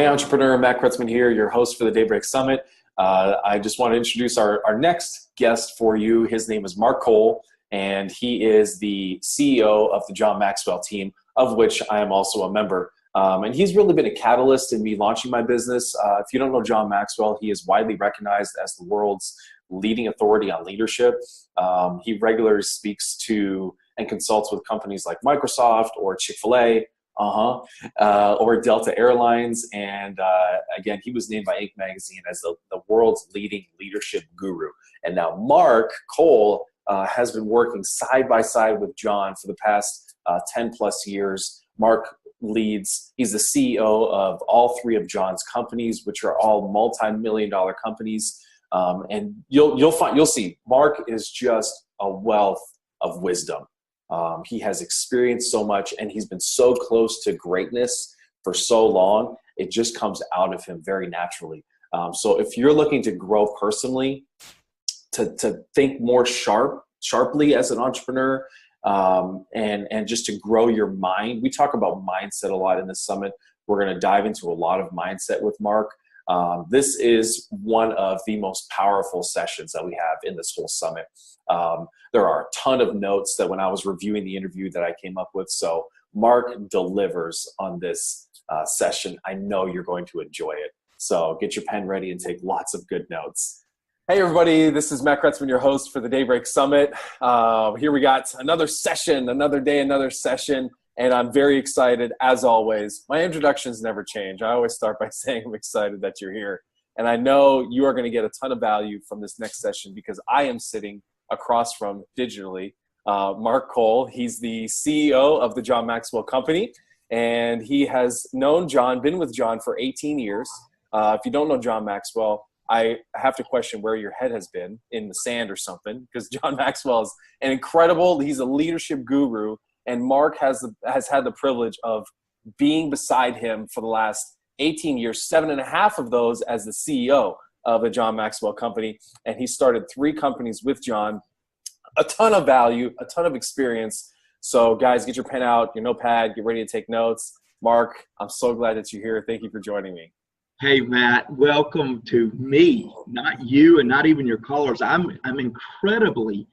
entrepreneur, Matt Kretzman here, your host for the DayBreak Summit. I just want to introduce our next guest for you. His name is Mark Cole, and he is the CEO of the John Maxwell team, of which I am also a member. And he's really been a catalyst in me launching my business. If you don't know John Maxwell, he is widely recognized as the world's leading authority on leadership. He regularly speaks to and consults with companies like Microsoft or Chick-fil-A, or Delta Airlines. And again, he was named by Inc. magazine as the world's leading leadership guru. And now Mark Cole has been working side by side with John for the past 10 plus years. Mark leads, he's the CEO of all three of John's companies, which are all multi-million-dollar companies. And you'll see Mark is just a wealth of wisdom. He has experienced so much, and he's been so close to greatness for so long. It just comes out of him very naturally. So if you're looking to grow personally, to think more sharply as an entrepreneur, and just to grow your mind, we talk about mindset a lot in this summit. We're going to dive into a lot of mindset with Mark. This is one of the most powerful sessions that we have in this whole summit. There are a ton of notes that when I was reviewing the interview that I came up with. So Mark delivers on this session. I know you're going to enjoy it. So get your pen ready and take lots of good notes. Hey everybody, this is Matt Kretzman, your host for the DayBreak Summit. Here we got another session, another day, another session. And I'm very excited, as always. My introductions never change. I always start by saying I'm excited that you're here. And I know you are going to get a ton of value from this next session because I am sitting across from, digitally, Mark Cole. He's the CEO of the John Maxwell Company. And he has known John, been with John for 18 years. If you don't know John Maxwell, I have to question where your head has been, in the sand or something, because John Maxwell is an incredible, he's a leadership guru. And Mark has had the privilege of being beside him for the last 18 years, 7.5 of those as the CEO of the John Maxwell Company. And he started 3 companies with John. A ton of value, a ton of experience. So guys, get your pen out, your notepad, get ready to take notes. Mark, I'm so glad that you're here. Thank you for joining me. Hey, Matt, welcome to me, not you and not even your callers. I'm incredibly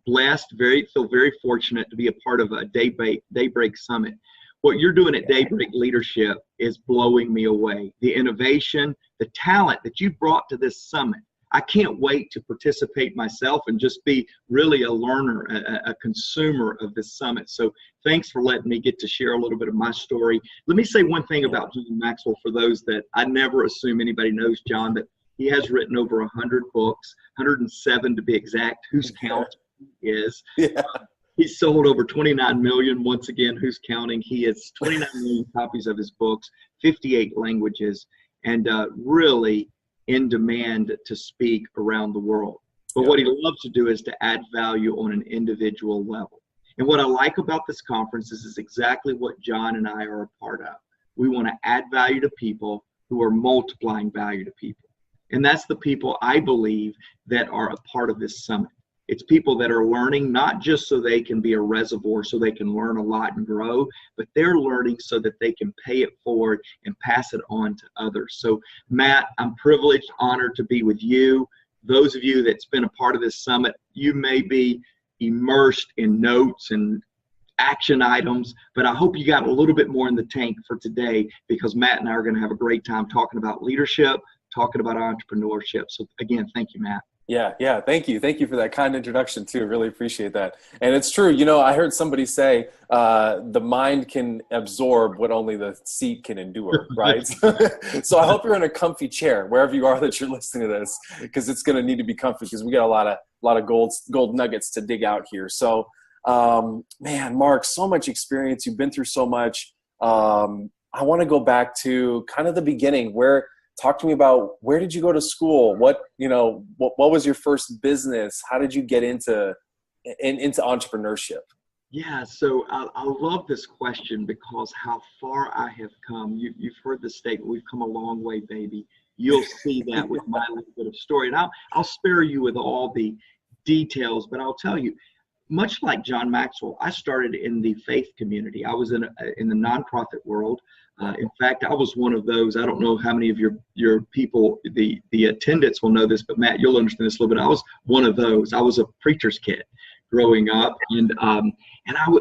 blessed, feel very fortunate to be a part of a DayBreak Summit. What you're doing at DayBreak Leadership is blowing me away. The innovation, the talent that you brought to this summit. I can't wait to participate myself and just be really a learner, a consumer of this summit. So thanks for letting me get to share a little bit of my story. Let me say one thing about John Maxwell for those that I never assume anybody knows John, that he has written over 100 books, 107 to be exact. Who's count is. Yeah. He's sold over 29 million. Once again, who's counting? He has 29 million copies of his books, 58 languages, and really in demand to speak around the world. But what he loves to do is to add value on an individual level. And what I like about this conference is exactly what John and I are a part of. We want to add value to people who are multiplying value to people. And that's the people I believe that are a part of this summit. It's people that are learning not just so they can be a reservoir, so they can learn a lot and grow, but they're learning so that they can pay it forward and pass it on to others. So, Matt, I'm privileged, honored to be with you. Those of you that's been a part of this summit, you may be immersed in notes and action items, but I hope you got a little bit more in the tank for today because Matt and I are going to have a great time talking about leadership, talking about entrepreneurship. So, again, thank you, Matt. Yeah. Thank you. Thank you for that kind introduction too. Really appreciate that. And it's true. You know, I heard somebody say the mind can absorb what only the seat can endure, right? So I hope you're in a comfy chair wherever you are that you're listening to this, because it's going to need to be comfy because we got a lot of gold nuggets to dig out here. So, man, Mark, so much experience. You've been through so much. I want to go back to kind of the beginning where. Talk to me about where did you go to school? What was your first business? How did you get into entrepreneurship? Yeah, so I love this question because how far I have come. You've heard the statement, we've come a long way, baby. You'll see that with my little bit of story. And I'll spare you with all the details, but I'll tell you, much like John Maxwell, I started in the faith community. I was in the nonprofit world. In fact, I was one of those. I don't know how many of your people, the attendants will know this, but Matt, you'll understand this a little bit. I was one of those. I was a preacher's kid growing up, and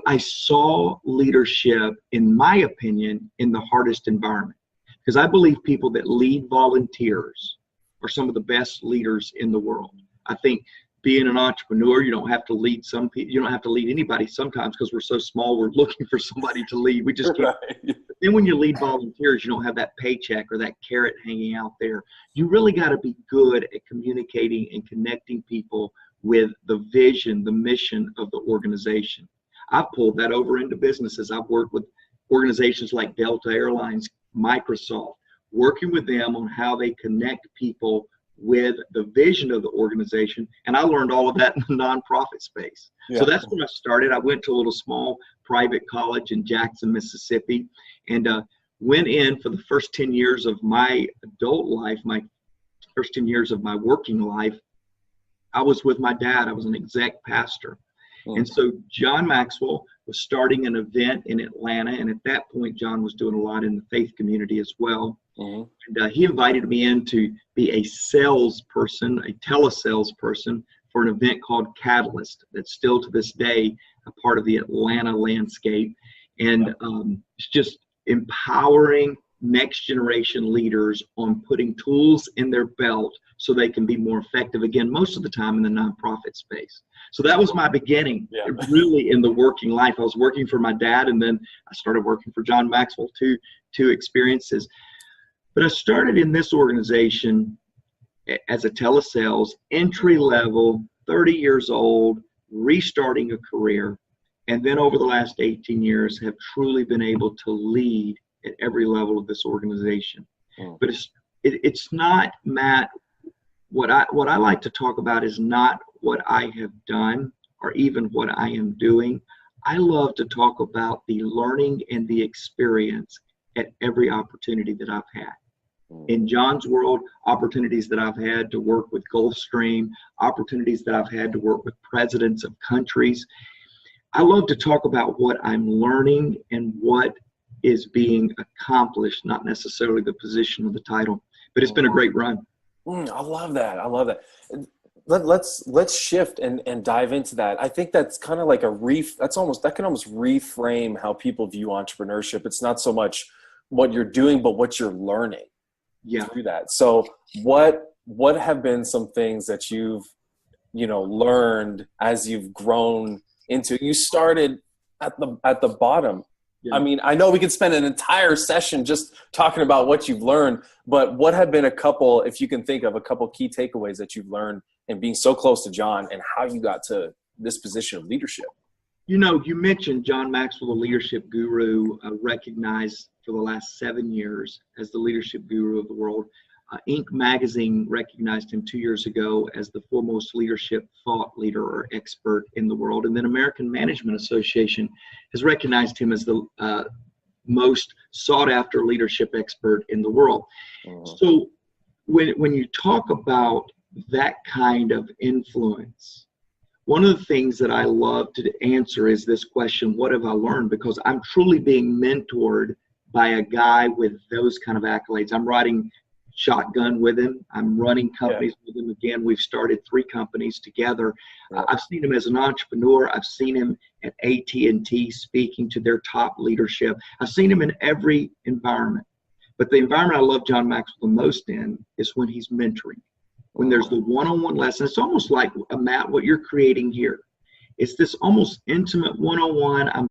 I saw leadership, in my opinion, in the hardest environment, because I believe people that lead volunteers are some of the best leaders in the world. I think being an entrepreneur, you don't have to lead some people. You don't have to lead anybody sometimes, because we're so small. We're looking for somebody to lead. We just can't. Right. Then when you lead volunteers, you don't have that paycheck or that carrot hanging out there. You really got to be good at communicating and connecting people with the vision, the mission of the organization. I've pulled that over into businesses. I've worked with organizations like Delta Airlines, Microsoft, working with them on how they connect people with the vision of the organization. And I learned all of that in the nonprofit space. Yeah. So that's when I started. I went to a little small private college in Jackson, Mississippi, and went in for the first 10 years of my adult life, my first 10 years of my working life. I was with my dad. I was an exec pastor. And so John Maxwell was starting an event in Atlanta. And at that point, John was doing a lot in the faith community as well. And he invited me in to be a salesperson, a telesales for an event called Catalyst, that's still to this day a part of the Atlanta landscape. And it's just empowering next generation leaders on putting tools in their belt so they can be more effective, again, most of the time in the nonprofit space. So that was my beginning, really, in the working life. I was working for my dad, and then I started working for John Maxwell, two experiences. But I started in this organization as a telesales, entry level, 30 years old, restarting a career. And then over the last 18 years have truly been able to lead at every level of this organization. But it's not, Matt, what I like to talk about is not what I have done or even what I am doing. I love to talk about the learning and the experience at every opportunity that I've had. In John's world, opportunities that I've had to work with Gulfstream, opportunities that I've had to work with presidents of countries. I love to talk about what I'm learning and what is being accomplished, not necessarily the position of the title. But it's been a great run. I love that. I love that. Let's shift and dive into that. I think that's kind of like that can almost reframe how people view entrepreneurship. It's not so much what you're doing, but what you're learning through that. So what have been some things that you've learned as you've grown into? You started at the bottom. I mean, I know we could spend an entire session just talking about what you've learned, but what have been a couple, if you can think of a couple key takeaways that you've learned in being so close to John and how you got to this position of leadership? You mentioned John Maxwell, the leadership guru, recognized for the last 7 years as the leadership guru of the world. Inc. magazine recognized him 2 years ago as the foremost leadership thought leader or expert in the world. And then American Management Association has recognized him as the most sought after leadership expert in the world. So when you talk about that kind of influence, one of the things that I love to answer is this question, what have I learned? Because I'm truly being mentored by a guy with those kind of accolades. I'm riding shotgun with him. I'm running companies with him. Again, we've started 3 companies together. I've seen him as an entrepreneur. I've seen him at AT&T speaking to their top leadership. I've seen him in every environment. But the environment I love John Maxwell the most in is when he's mentoring. When there's the one-on-one lesson. It's almost like, Matt, what you're creating here. It's this almost intimate one-on-one. I'm